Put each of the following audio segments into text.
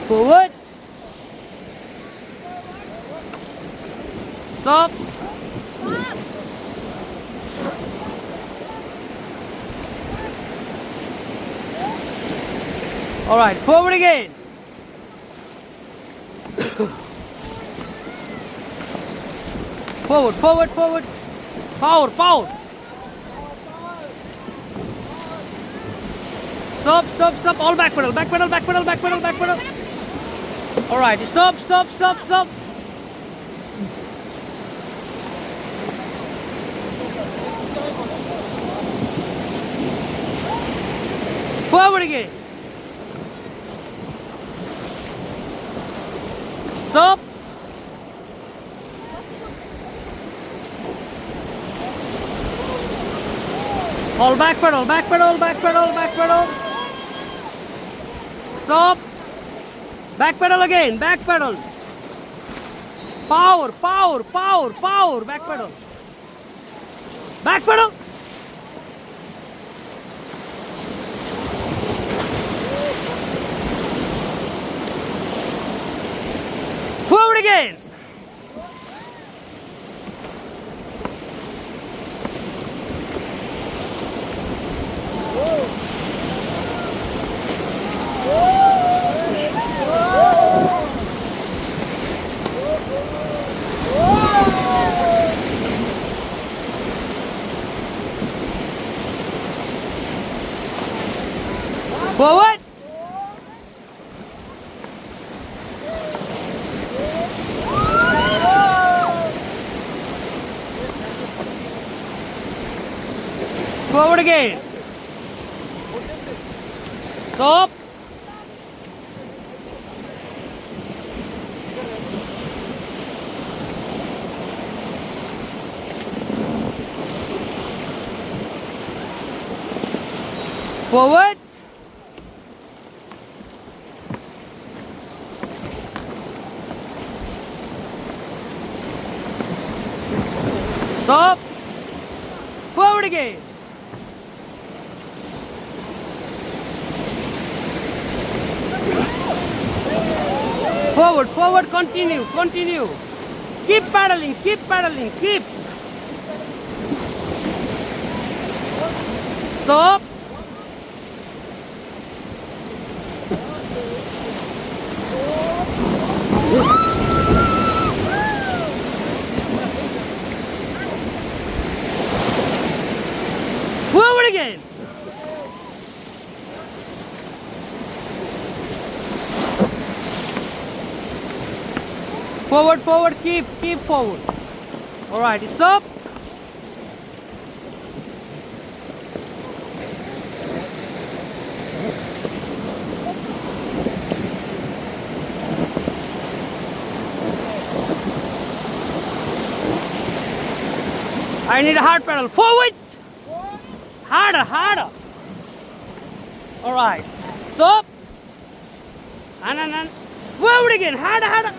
Forward. Stop. All right, forward again. Forward, forward, forward. Power, power. Stop, stop, stop. All back pedal, back pedal, back pedal, back pedal, back pedal. All right, stop, stop, stop, stop. Forward again. Stop. All back pedal, back pedal, back pedal, back pedal. Stop. Back pedal again, back pedal. Power, power, power, power, back pedal. Back pedal. Forward again. Forward. Forward again. Stop. Forward. Stop. Forward again. Forward, forward, continue, continue. Keep paddling, keep paddling, keep. Stop. Forward again. Forward, forward, keep forward. All right, stop. I need a hard pedal. Forward. Harder, harder. All right, stop. And forward again. Harder, harder.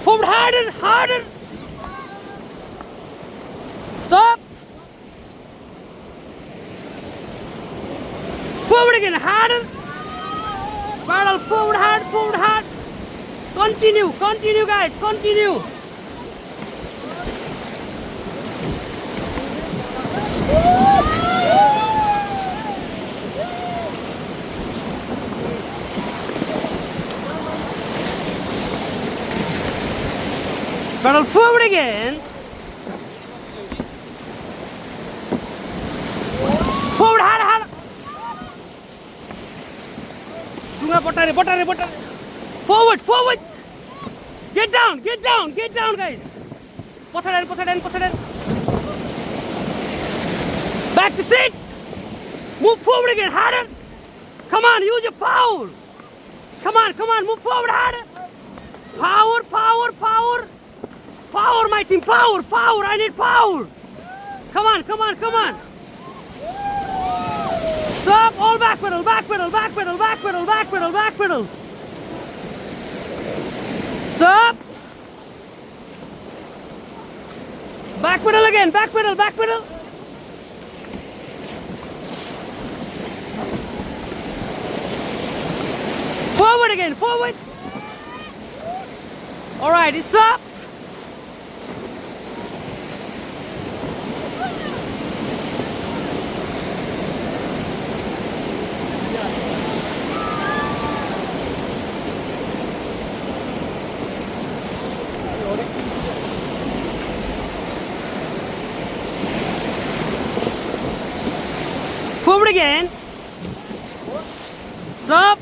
Forward, harder, harder. Stop. Forward again, harder. Paddle forward, hard, forward, hard. Continue, continue, guys, continue. Paddle forward again. Forward, harder, harder. Tunga potare, potare, potare. Forward, forward. Get down, guys. Potare, potare, potare. Back to seat. Move forward again, harder. Come on, use your power. Come on, move forward harder. Power, power, power. Power, my team, power, power. I need power. Come on, come on, come on. Stop, all back pedal, back pedal, back pedal, back pedal, back pedal, back pedal. Stop. Back pedal again, back pedal, back pedal. Forward Forward again, forward. All right, stop. Forward again. Stop.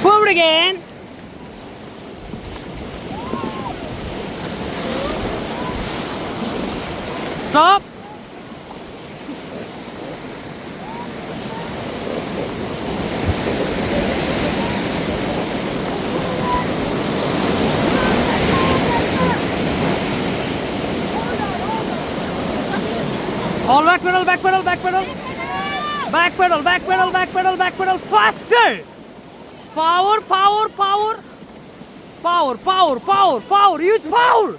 Forward again. Stop. All back pedal, back pedal, back pedal. Back pedal, back pedal, back pedal, back pedal. Faster. Power, power, power. Power, power, power, power. Use power.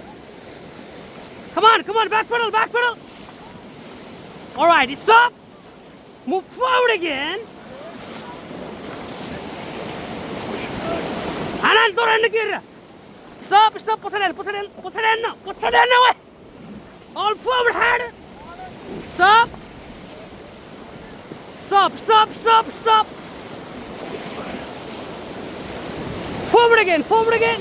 Come on, back pedal, back pedal. All right, stop. Move forward again. Anan, turun lagi. Stop, stop. Push it in. All forward head. Stop. Stop, stop, stop, stop. Forward again, forward again.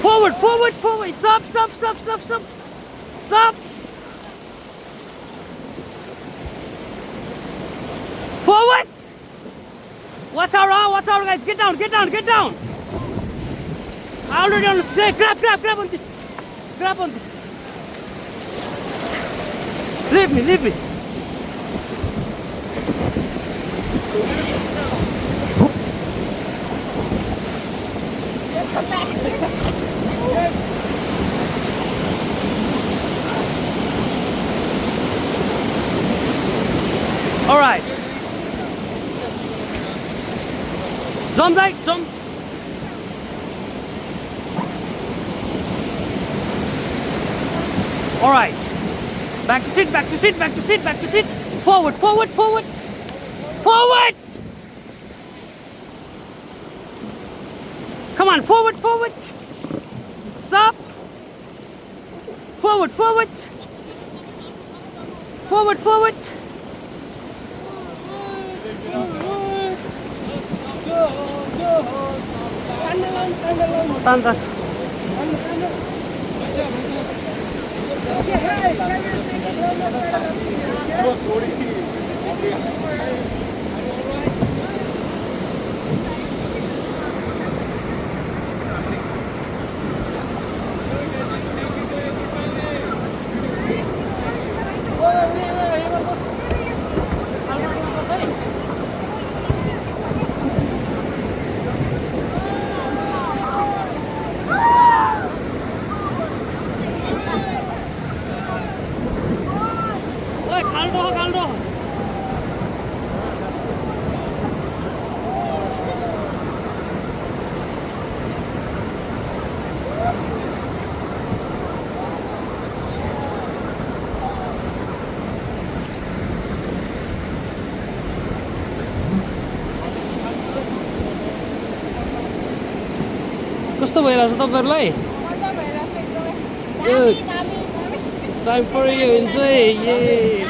Forward, forward, forward. Stop, stop, stop, stop, stop. Stop. Forward. Watch out, guys. Get down, get down, get down. Already on the stairs. Grab on this. Grab on this. Leave me, leave me. All right. Jump, right, jump. All right. Back to sit, back to sit, back to sit, back to sit. Forward, forward, forward. Forward. Come on, forward, forward. Stop. Forward, forward. Forward, forward. Tanda. Kaldo. कस्तो भइरहेछ तपाईहरुलाई? मजा भइरहेछ एकदमै। Good. दामी दामी दामी। It's time for you. Enjoy. Yay.